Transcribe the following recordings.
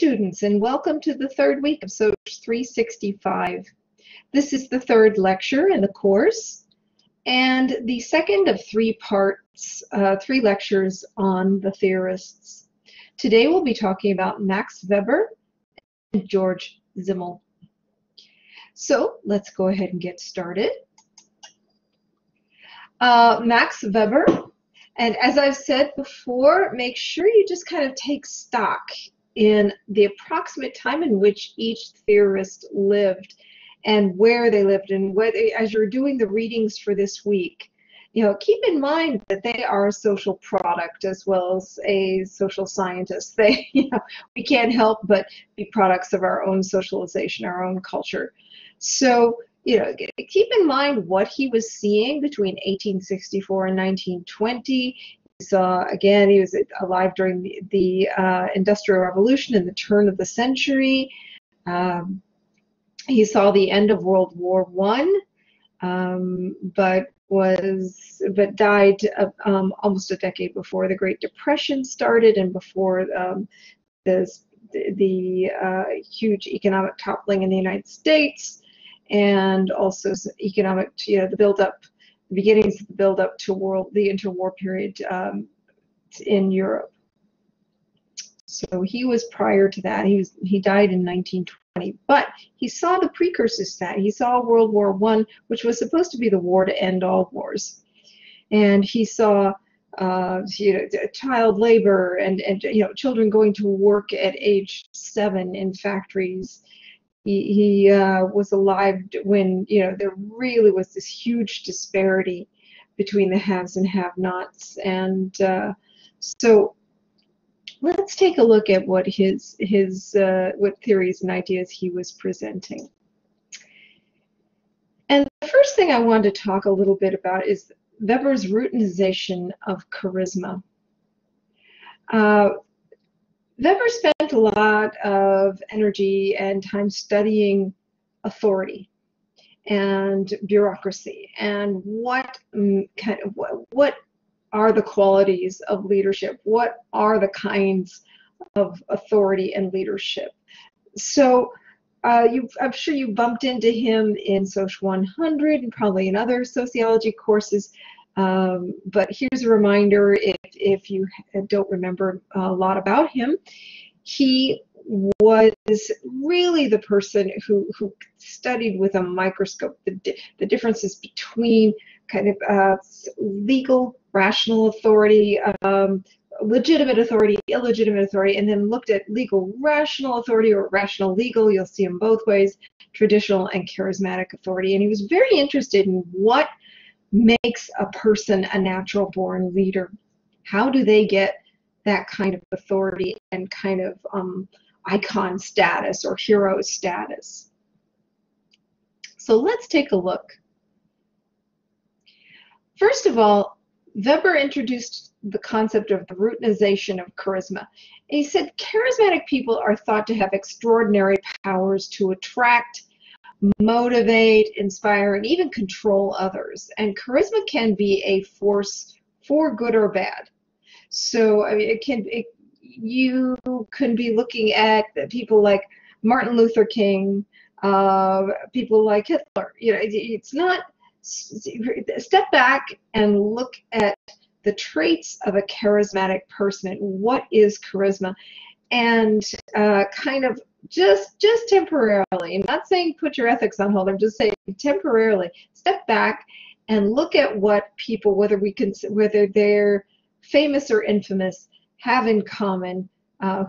students, and welcome to the third week of SOC 365. This is the third lecture in the course, and the second of three lectures on the theorists. Today we'll be talking about Max Weber and George Simmel. So let's go ahead and get started. Max Weber, and as I've said before, make sure you just kind of take stock in the approximate time in which each theorist lived and where they lived, and whether, as you're doing the readings for this week, keep in mind that they are a social product as well as a social scientist. They, we can't help but be products of our own socialization, our own culture. So, keep in mind what he was seeing between 1864 and 1920. He saw, again, he was alive during the Industrial Revolution in the turn of the century. He saw the end of World War I, but died almost a decade before the Great Depression started and before the huge economic toppling in the United States, and also economic, the beginnings of the build-up to the interwar period in Europe. So he was prior to that. He died in 1920, but he saw the precursors to that. He saw World War I, which was supposed to be the war to end all wars, and he saw child labor and children going to work at age 7 in factories. He was alive when there really was this huge disparity between the haves and have-nots, and so let's take a look at what what theories and ideas he was presenting. And the first thing I want to talk a little bit about is Weber's routinization of charisma. Weber spent a lot of energy and time studying authority and bureaucracy and what are the qualities of leadership, what are the kinds of authority and leadership. So I'm sure you bumped into him in SOC 100 and probably in other sociology courses. But here's a reminder, if you don't remember a lot about him, he was really the person who studied with a microscope the differences between kind of legal, rational authority, legitimate authority, illegitimate authority, and then looked at legal rational authority or rational legal. You'll see them both ways, traditional and charismatic authority. And he was very interested in what makes a person a natural born leader. How do they get that kind of authority and kind of icon status or hero status? So let's take a look. First of all, Weber introduced the concept of the routinization of charisma. And he said charismatic people are thought to have extraordinary powers to attract, motivate, inspire, and even control others. And charisma can be a force for good or bad. So I mean, you can be looking at people like Martin Luther King, people like Hitler. It's not. Step back and look at the traits of a charismatic person. What is charisma? And kind of just temporarily, I'm not saying put your ethics on hold, I'm just saying temporarily step back and look at what people, whether they're famous or infamous, have in common,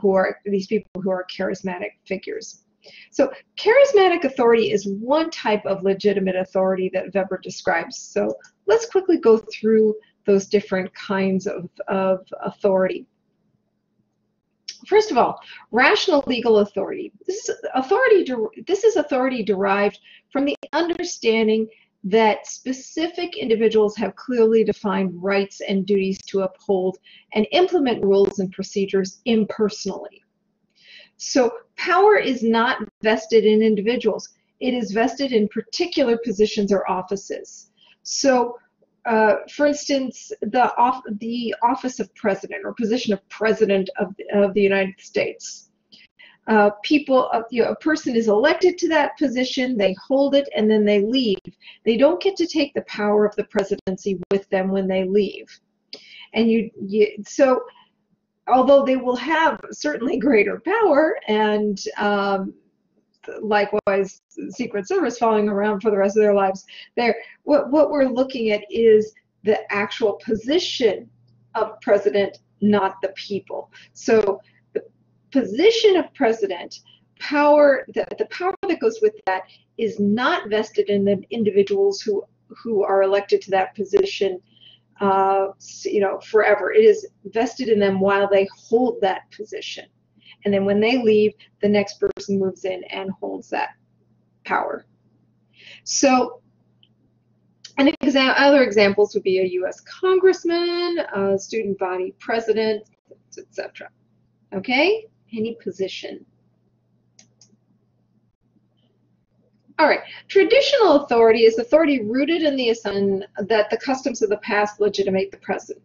who are these people who are charismatic figures. So charismatic authority is one type of legitimate authority that Weber describes. So let's quickly go through those different kinds of authority. First of all, rational legal authority. This is authority derived from the understanding that specific individuals have clearly defined rights and duties to uphold and implement rules and procedures impersonally. So power is not vested in individuals. It is vested in particular positions or offices. So for instance, the office of president or position of president of the United States. A person is elected to that position, they hold it, and then they leave. They don't get to take the power of the presidency with them when they leave. And so although they will have certainly greater power, and likewise Secret Service following around for the rest of their lives, what we're looking at is the actual position of president, not the people. So the position of president, the power that goes with that is not vested in the individuals who are elected to that position forever. It is vested in them while they hold that position. And then when they leave, the next person moves in and holds that power. So other examples would be a U.S. congressman, a student body president, etc. Okay? Any position. All right. Traditional authority is authority rooted in the assumption that the customs of the past legitimate the present.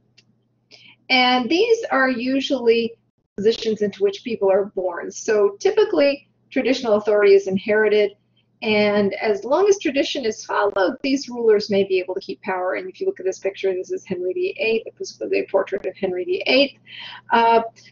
And these are usually positions into which people are born. So typically, traditional authority is inherited, and as long as tradition is followed, these rulers may be able to keep power. And if you look at this picture, this is Henry VIII. It was a portrait of Henry VIII.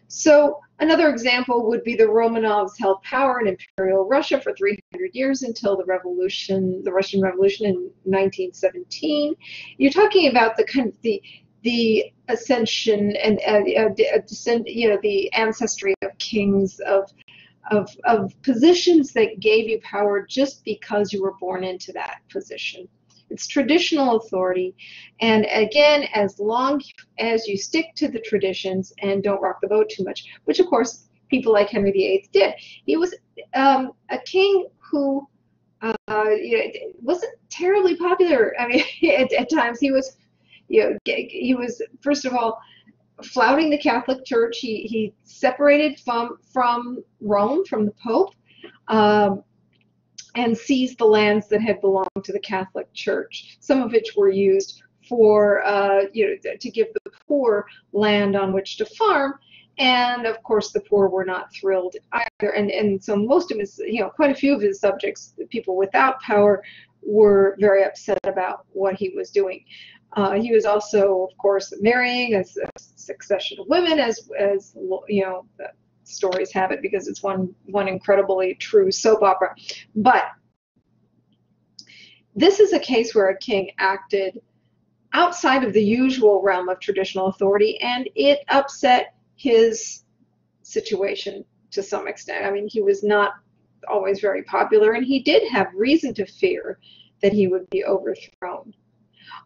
So another example would be the Romanovs held power in Imperial Russia for 300 years until the Russian Revolution in 1917. You're talking about the ascension and the ancestry of kings, of positions that gave you power just because you were born into that position. It's traditional authority, and again, as long as you stick to the traditions and don't rock the boat too much, which of course people like Henry VIII did. He was a king who wasn't terribly popular. I mean, at times he was. He was, first of all, flouting the Catholic Church. He separated from Rome, from the Pope, and seized the lands that had belonged to the Catholic Church, some of which were used for, to give the poor land on which to farm. And of course, the poor were not thrilled either. And so most of his, quite a few of his subjects, the people without power, were very upset about what he was doing. He was also, of course, marrying a succession of women, as the stories have it, because it's one incredibly true soap opera. But this is a case where a king acted outside of the usual realm of traditional authority, and it upset his situation to some extent. I mean, he was not always very popular, and he did have reason to fear that he would be overthrown.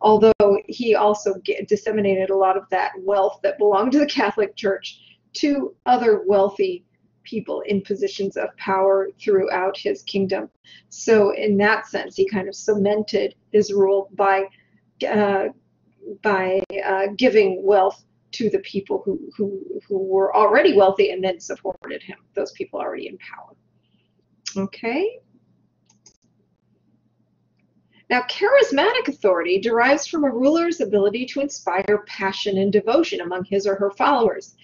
Although he also disseminated a lot of that wealth that belonged to the Catholic Church to other wealthy people in positions of power throughout his kingdom. So in that sense, he kind of cemented his rule by giving wealth to the people who were already wealthy and then supported him, those people already in power. Okay. Now, charismatic authority derives from a ruler's ability to inspire passion and devotion among his or her followers.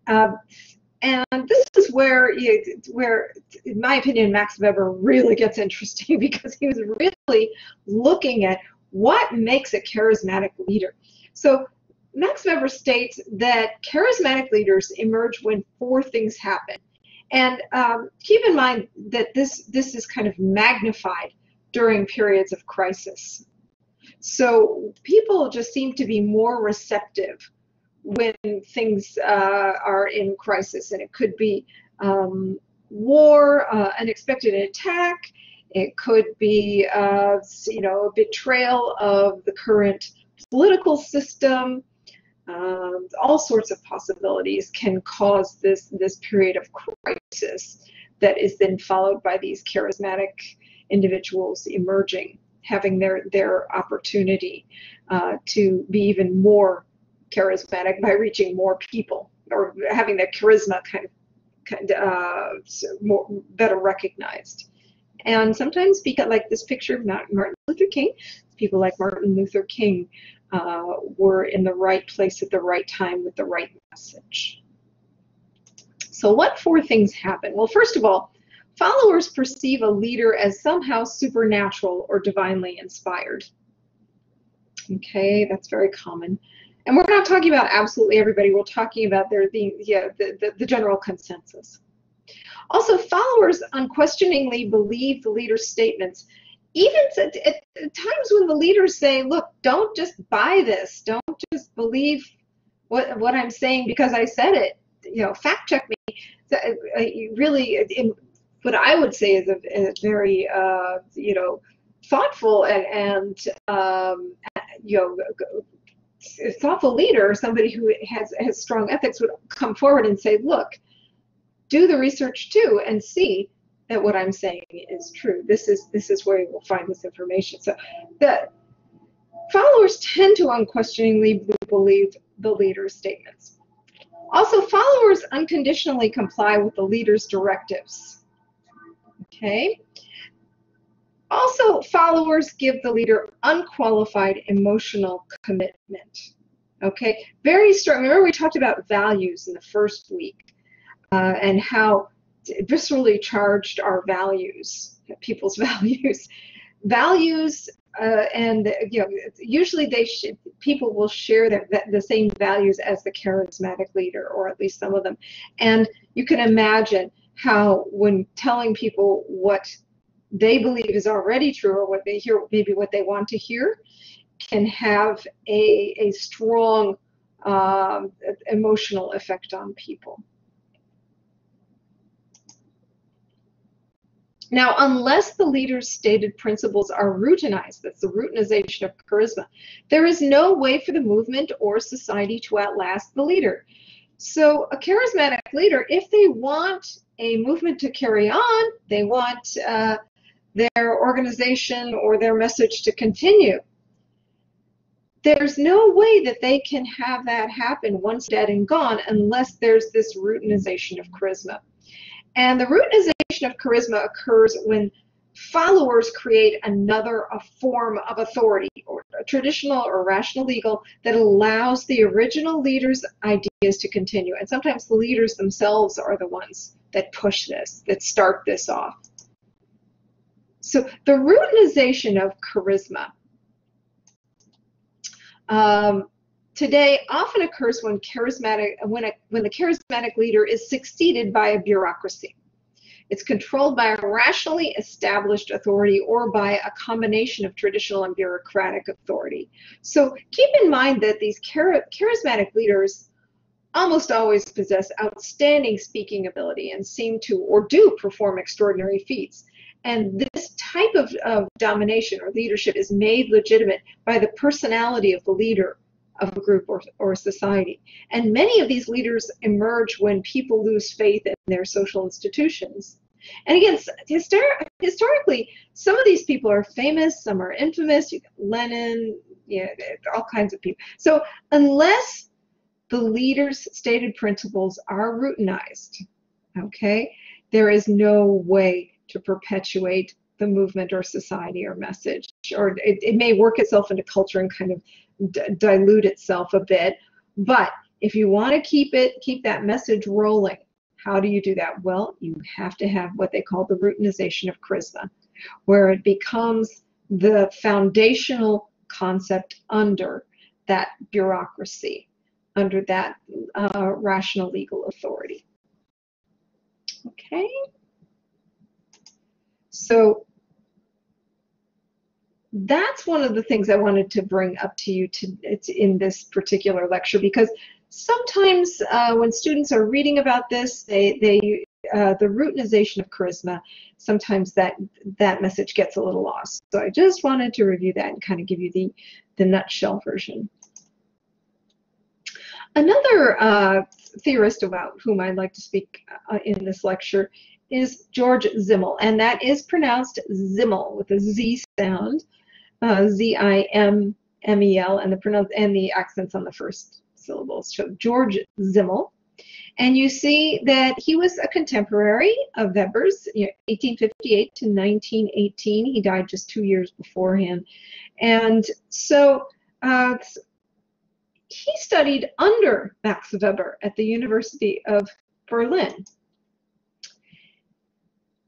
And this is where, in my opinion, Max Weber really gets interesting, because he was really looking at what makes a charismatic leader. So Max Weber states that charismatic leaders emerge when 4 things happen. And keep in mind that this is kind of magnified during periods of crisis. So people just seem to be more receptive when things are in crisis, and it could be war, unexpected attack. It could be a betrayal of the current political system. All sorts of possibilities can cause this period of crisis that is then followed by these charismatic individuals emerging, having their opportunity to be even more charismatic by reaching more people, or having their charisma kind of better recognized. And sometimes, because like this picture of Martin Luther King, people like Martin Luther King were in the right place at the right time with the right message. So what four things happen? Well, first of all, followers perceive a leader as somehow supernatural or divinely inspired. Okay, that's very common. And we're not talking about absolutely everybody. We're talking about there being the general consensus. Also, followers unquestioningly believe the leader's statements, even at times when the leaders say, look, don't just buy this. Don't just believe what I'm saying because I said it. Fact check me. So, really, what I would say is a very, thoughtful and thoughtful leader, somebody who has strong ethics, would come forward and say, look, do the research too and see that what I'm saying is true. This is where you will find this information. So the followers tend to unquestioningly believe the leader's statements. Also, followers unconditionally comply with the leader's directives. Okay. Also, followers give the leader unqualified emotional commitment. Okay, very strong. Remember we talked about values in the first week and how viscerally charged our values, people's values. Values and usually people will share the same values as the charismatic leader, or at least some of them. And you can imagine how when telling people what they believe is already true, or what they hear, maybe what they want to hear, can have a strong emotional effect on people. Now, unless the leader's stated principles are routinized, that's the routinization of charisma, there is no way for the movement or society to outlast the leader. So a charismatic leader, if they want a movement to carry on, they want their organization or their message to continue, there's no way that they can have that happen once dead and gone unless there's this routinization of charisma. And the routinization of charisma occurs when followers create a form of authority, or a traditional or rational legal, that allows the original leader's ideas to continue. And sometimes the leaders themselves are the ones that push this, that start this off. So the routinization of charisma today often occurs when the charismatic leader is succeeded by a bureaucracy. It's controlled by a rationally established authority or by a combination of traditional and bureaucratic authority. So keep in mind that these charismatic leaders almost always possess outstanding speaking ability and seem to or do perform extraordinary feats. And this type of domination or leadership is made legitimate by the personality of the leader of a group or society. And many of these leaders emerge when people lose faith in their social institutions. And again, historically, some of these people are famous, some are infamous. You got Lenin, all kinds of people. So unless the leader's stated principles are routinized, okay, there is no way to perpetuate the movement or society or message, or it may work itself into culture and kind of dilute itself a bit. But if you want to keep that message rolling, how do you do that? Well, you have to have what they call the routinization of charisma, where it becomes the foundational concept under that bureaucracy, under that rational legal authority. Okay? So that's one of the things I wanted to bring up to you in this particular lecture, because sometimes when students are reading about this, the routinization of charisma, sometimes that message gets a little lost. So I just wanted to review that and kind of give you the nutshell version. Another theorist about whom I'd like to speak in this lecture is George Simmel, and that is pronounced Zimmel with a Z sound, Z-I-M-M-E-L, and the accents on the first syllables. So George Simmel, and you see that he was a contemporary of Weber's, 1858 to 1918. He died just 2 years beforehand, and so he studied under Max Weber at the University of Berlin.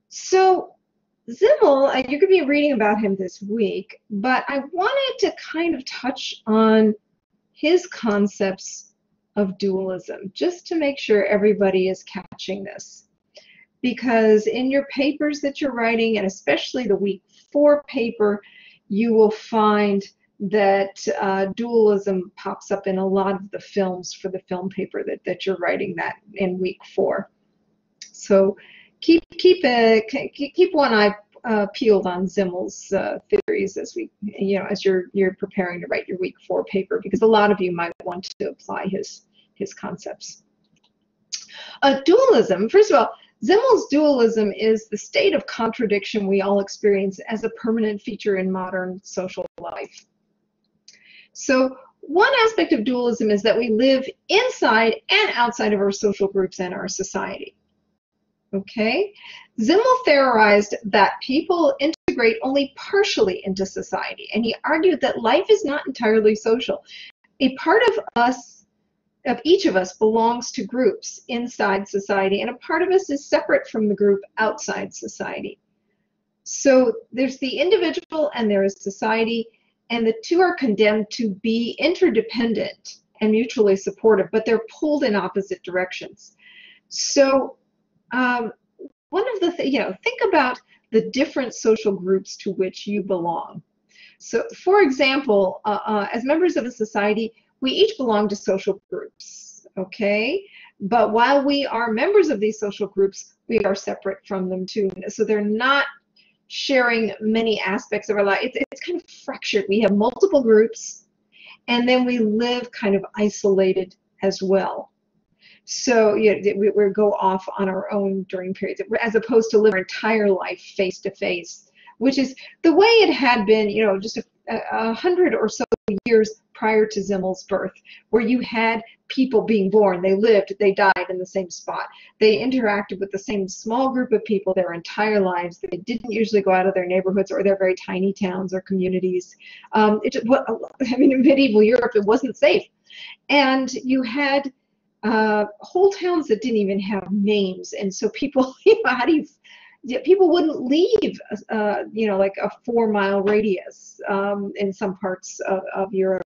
So Zimmel, you're going to be reading about him this week, but I wanted to kind of touch on his concepts of dualism, just to make sure everybody is catching this. Because in your papers that you're writing, and especially the week 4 paper, you will find that dualism pops up in a lot of the films for the film paper that you're writing that in week 4. So keep one eye peeled on Zimmel's theories as as you're preparing to write your week 4 paper, because a lot of you might want to apply his concepts. Dualism, first of all, Zimmel's dualism is the state of contradiction we all experience as a permanent feature in modern social life. So one aspect of dualism is that we live inside and outside of our social groups and our society. Okay? Zimmel theorized that people integrate only partially into society, and he argued that life is not entirely social. A part of each of us belongs to groups inside society, and a part of us is separate from the group outside society. So there's the individual and there is society, and the two are condemned to be interdependent and mutually supportive, but they're pulled in opposite directions. So one of the think about the different social groups to which you belong. So for example, as members of a society, we each belong to social groups, okay? But while we are members of these social groups, we are separate from them too. So they're not sharing many aspects of our life. It's kind of fractured. We have multiple groups, and then we live kind of isolated as well. So we go off on our own during periods, as opposed to live our entire life face to face, which is the way it had been, just 100 or so years prior to Zimmel's birth, where you had people being born. They lived, they died in the same spot. They interacted with the same small group of people their entire lives. They didn't usually go out of their neighborhoods or their very tiny towns or communities. In medieval Europe, it wasn't safe. And you had whole towns that didn't even have names. And so people, people wouldn't leave, like a 4-mile radius in some parts of Europe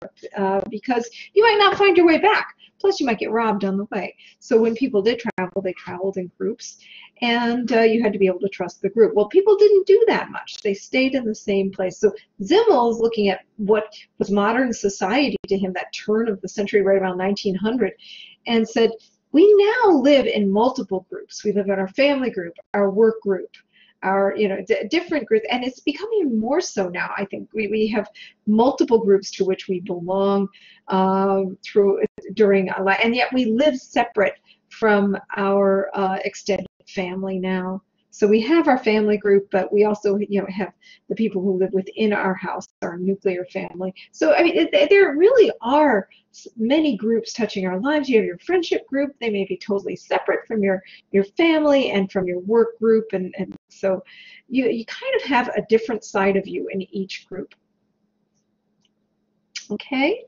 because you might not find your way back. Plus, you might get robbed on the way. So when people did travel, they traveled in groups, and you had to be able to trust the group. Well, people didn't do that much. They stayed in the same place. So Zimmel's looking at what was modern society to him, that turn of the century right around 1900, and said, we now live in multiple groups. We live in our family group, our work group, our different groups, and it's becoming even more so now. I think we have multiple groups to which we belong during our life, and yet we live separate from our extended family now. So we have our family group, but we also have the people who live within our house, our nuclear family. So there really are many groups touching our lives. You have your friendship group. They may be totally separate from your family and from your work group, and so you kind of have a different side of you in each group. Okay?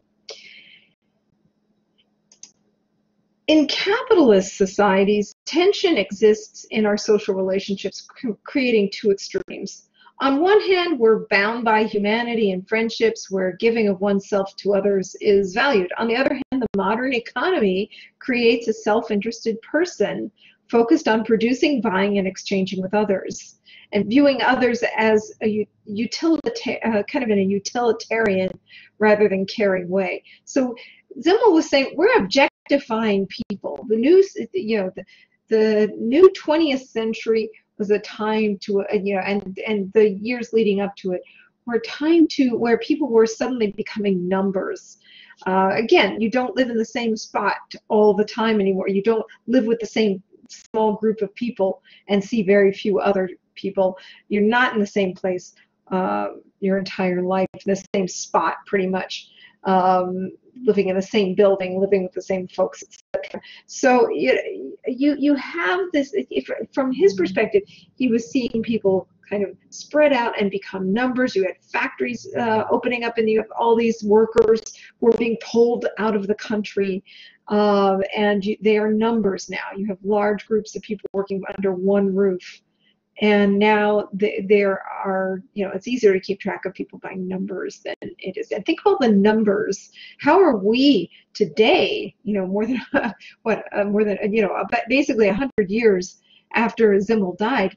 In capitalist societies, tension exists in our social relationships, creating two extremes. On one hand, we're bound by humanity and friendships where giving of oneself to others is valued. On the other hand, the modern economy creates a self-interested person focused on producing, buying, and exchanging with others, and viewing others as a kind of in a utilitarian rather than caring way. So Zimmel was saying we're objectifying people. The new 20th century was a time to and the years leading up to it were a time where people were suddenly becoming numbers. Again, you don't live in the same spot all the time anymore. You don't live with the same small group of people and see very few other people. You're not in the same place your entire life, in the same spot pretty much. Living in the same building, living with the same folks, etc. So you have this, from his perspective, he was seeing people kind of spread out and become numbers. You had factories opening up, and you have all these workers who were being pulled out of the country. and they are numbers now. You have large groups of people working under one roof. And now there are, it's easier to keep track of people by numbers than it is. And think about the numbers. How are we today, more than, but basically 100 years after Zimmel died,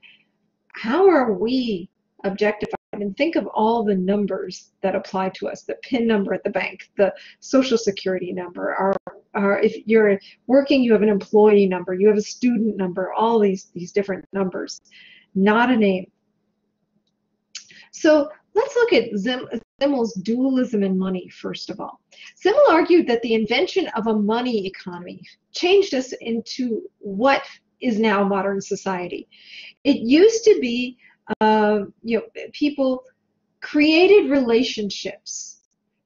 how are we objectified? And think of all the numbers that apply to us, the PIN number at the bank, the social security number, if you're working, you have an employee number, you have a student number, all these different numbers. Not a name. So let's look at Zimmel's dualism in money, first of all. Zimmel argued that the invention of a money economy changed us into what is now modern society. It used to be, people created relationships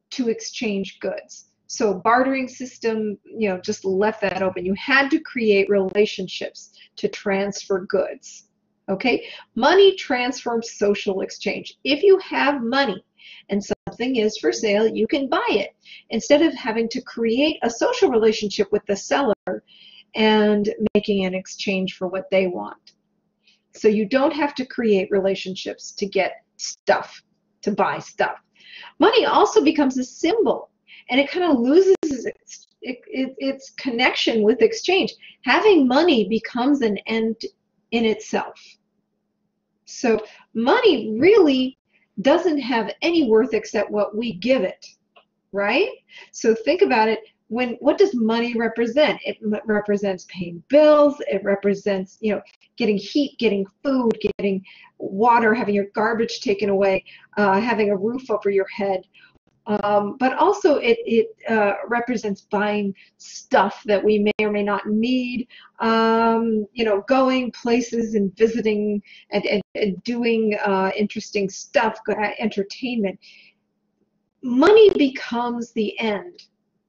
to exchange goods. So bartering system, just left that open. You had to create relationships to transfer goods. Okay, money transforms social exchange. If you have money and something is for sale, you can buy it instead of having to create a social relationship with the seller and making an exchange for what they want. So you don't have to create relationships to get stuff, to buy stuff. Money also becomes a symbol, and it kind of loses its connection with exchange. Having money becomes an end in itself. So money really doesn't have any worth except what we give it, right? So think about it. What does money represent? It represents paying bills. It represents, getting heat, getting food, getting water, having your garbage taken away, having a roof over your head. But also it represents buying stuff that we may or may not need, going places and visiting and doing interesting stuff, entertainment. Money becomes the end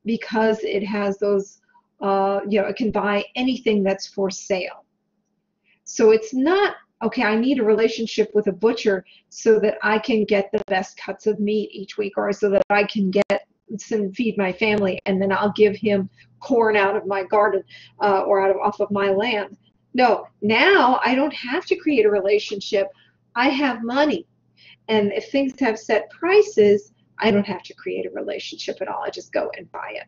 because it has those, it can buy anything that's for sale. So it's not, okay, I need a relationship with a butcher so that I can get the best cuts of meat each week, or so that I can get some, feed my family, and then I'll give him corn out of my garden or off of my land. No, now I don't have to create a relationship. I have money. And if things have set prices, I don't have to create a relationship at all. I just go and buy it.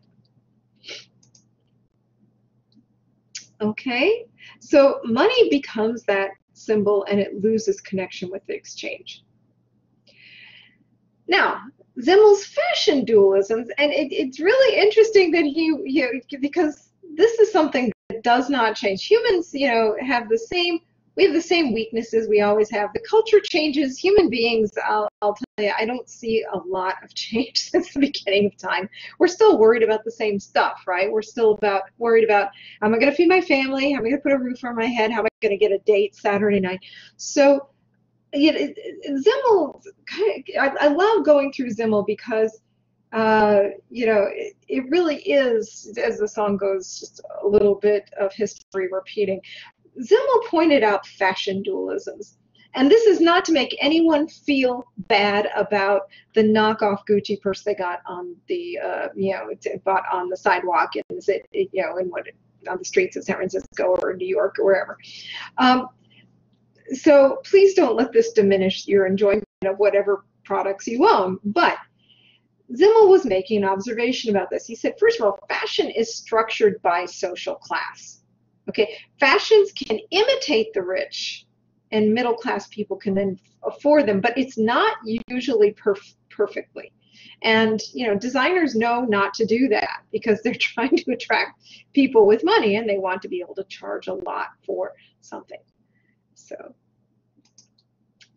Okay, so money becomes that symbol and it loses connection with the exchange. Now, Zimmel's fashion dualisms, and it's really interesting that because this is something that does not change. Humans, have the same, we have the same weaknesses we always have. The culture changes. Human beings, I'll tell you, I don't see a lot of change since the beginning of time. We're still worried about the same stuff, right? We're still worried about, am I going to feed my family? How am I going to put a roof over my head? How am I going to get a date Saturday night? So, Zimmel, I love going through Zimmel because, it really is, as the song goes, just a little bit of history repeating. Zimmel pointed out fashion dualisms. And this is not to make anyone feel bad about the knockoff Gucci purse they got on the, bought on the sidewalk on the streets of San Francisco or New York or wherever. So please don't let this diminish your enjoyment of whatever products you own. But Zimmel was making an observation about this. He said, first of all, fashion is structured by social class. Okay, fashions can imitate the rich, and middle-class people can then afford them, but it's not usually perfectly. And designers know not to do that because they're trying to attract people with money, and they want to be able to charge a lot for something. So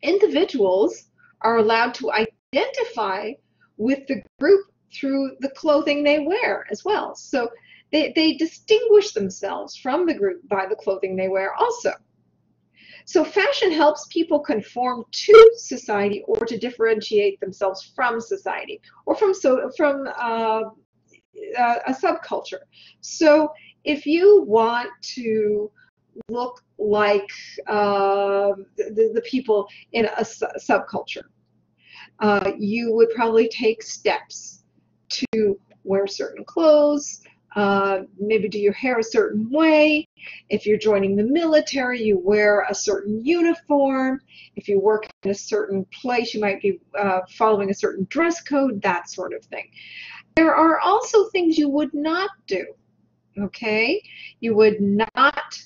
individuals are allowed to identify with the group through the clothing they wear as well. So they distinguish themselves from the group by the clothing they wear also. So fashion helps people conform to society or to differentiate themselves from society or from a subculture. So if you want to look like the people in a subculture, you would probably take steps to wear certain clothes, maybe do your hair a certain way. If you're joining the military, you wear a certain uniform. If you work in a certain place, you might be following a certain dress code, that sort of thing. There are also things you would not do, okay? You would not,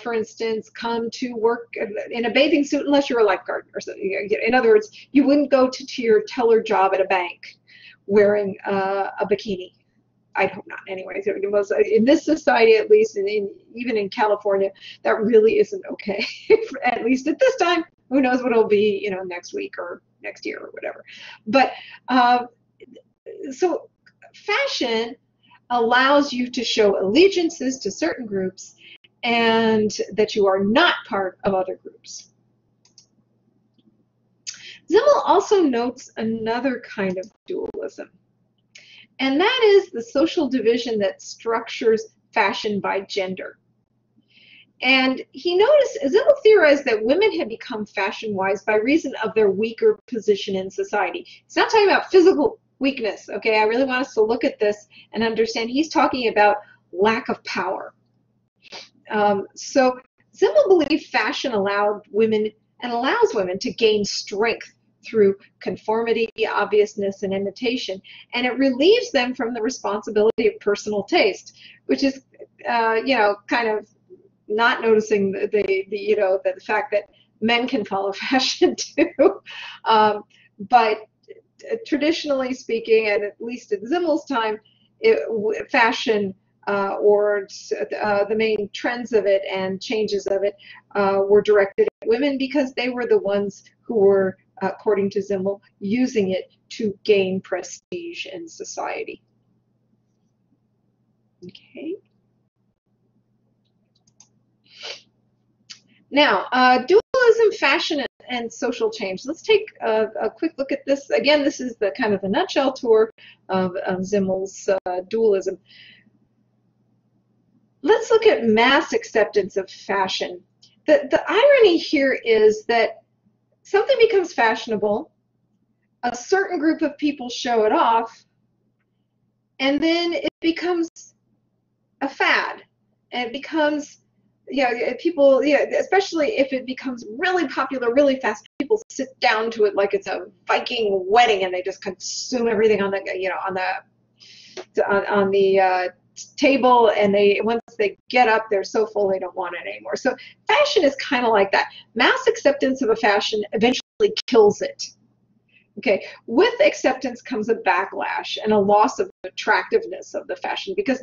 for instance, come to work in a bathing suit unless you're a lifeguard or something. In other words, you wouldn't go to your teller job at a bank wearing a bikini. I'd hope not. Anyways, in this society, at least, and even in California, that really isn't okay. At least at this time. Who knows what it'll be, you know, next week or next year or whatever. But so fashion allows you to show allegiances to certain groups and that you are not part of other groups. Zimmel also notes another kind of dualism, and that is the social division that structures fashion by gender. And he noticed, Zimmel theorized that women had become fashion-wise by reason of their weaker position in society. He's not talking about physical weakness, okay? I really want us to look at this and understand he's talking about lack of power. So Zimmel believed fashion allowed women and allows women to gain strength through conformity, obviousness, and imitation, and it relieves them from the responsibility of personal taste, which is, you know, kind of not noticing the fact that men can follow fashion too. But traditionally speaking, and at least at Zimmel's time, fashion or the main trends of it and changes of it were directed at women because they were the ones who were, according to Zimmel, using it to gain prestige in society. Okay. Now, dualism, fashion, and social change. Let's take a quick look at this. Again, this is the kind of the nutshell tour of Zimmel's dualism. Let's look at mass acceptance of fashion. The irony here is that something becomes fashionable, a certain group of people show it off, and then it becomes a fad, and it becomes, people, especially if it becomes really popular really fast, people sit down to it like it's a Viking wedding, and they just consume everything on the, on the table, and once they get up, they're so full they don't want it anymore. So fashion is kind of like that. Mass acceptance of a fashion eventually kills it. Okay, with acceptance comes a backlash and a loss of attractiveness of the fashion because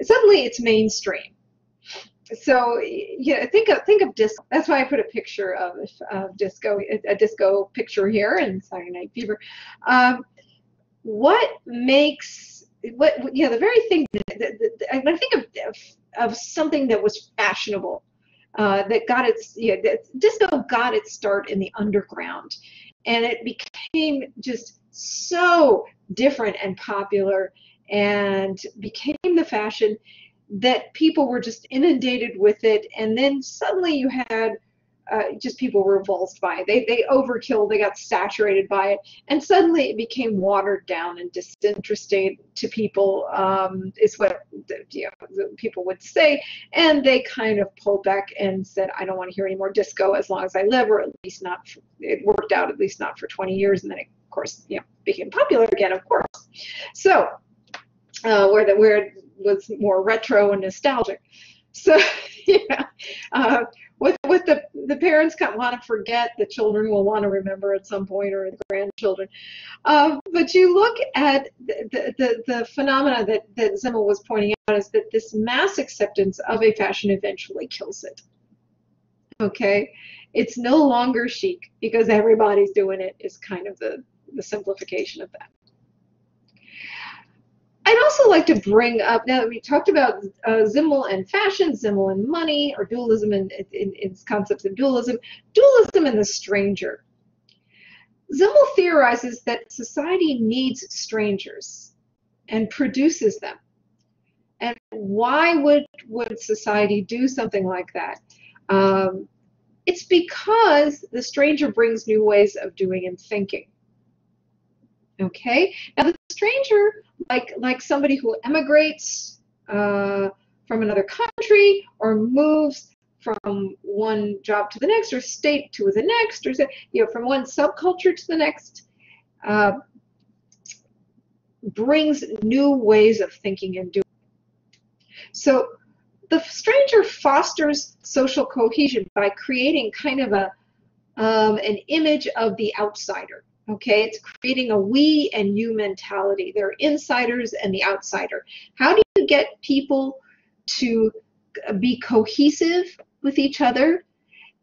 suddenly it's mainstream. So think of disco. That's why I put a picture of disco, a disco picture here in Saturday Night Fever. What makes the very thing when I think of something that was fashionable, that got its disco got its start in the underground. And it became just so different and popular and became the fashion that people were just inundated with it. And then suddenly you had just people were repulsed by it. They overkilled, they got saturated by it. And suddenly it became watered down and disinterested to people, is what people would say. And they kind of pulled back and said, I don't want to hear any more disco as long as I live, or at least not, it worked out at least not for 20 years. And then it, of course, became popular again, of course. So where it was more retro and nostalgic. So with the parents want to forget, the children will want to remember at some point, or the grandchildren. But you look at the phenomena that Zimmel was pointing out, is that this mass acceptance of a fashion eventually kills it. Okay, it's no longer chic because everybody's doing it, is kind of the simplification of that. I'd also like to bring up, now that we talked about Zimmel and fashion, Zimmel and money, or dualism and its concepts of dualism and the stranger. Zimmel theorizes that society needs strangers and produces them. And why would society do something like that? It's because the stranger brings new ways of doing and thinking. Okay, now the stranger, like somebody who emigrates from another country, or moves from one job to the next, or state to the next, or from one subculture to the next, brings new ways of thinking and doing. So the stranger fosters social cohesion by creating kind of an image of the outsider. Okay, it's creating a we and you mentality. There are insiders and the outsider. How do you get people to be cohesive with each other?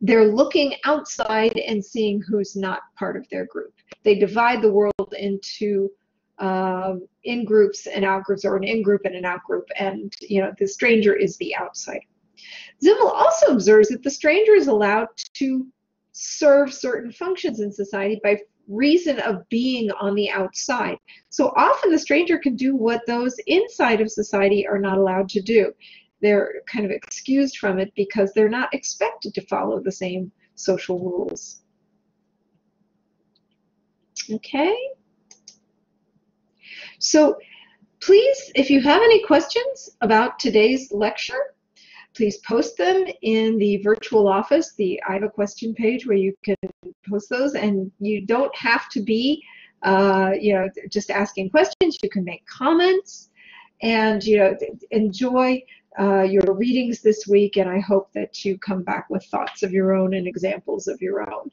They're looking outside and seeing who's not part of their group. They divide the world into in groups and out groups, or an in group and an out group, and the stranger is the outsider. Zimmel also observes that the stranger is allowed to serve certain functions in society by reason of being on the outside. So often the stranger can do what those inside of society are not allowed to do. They're kind of excused from it because they're not expected to follow the same social rules. Okay? So please, if you have any questions about today's lecture, please post them in the virtual office, the I have a question page where you can post those, and you don't have to be just asking questions. You can make comments, and enjoy your readings this week, and I hope that you come back with thoughts of your own and examples of your own.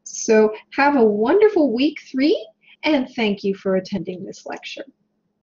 So have a wonderful week 3, and thank you for attending this lecture.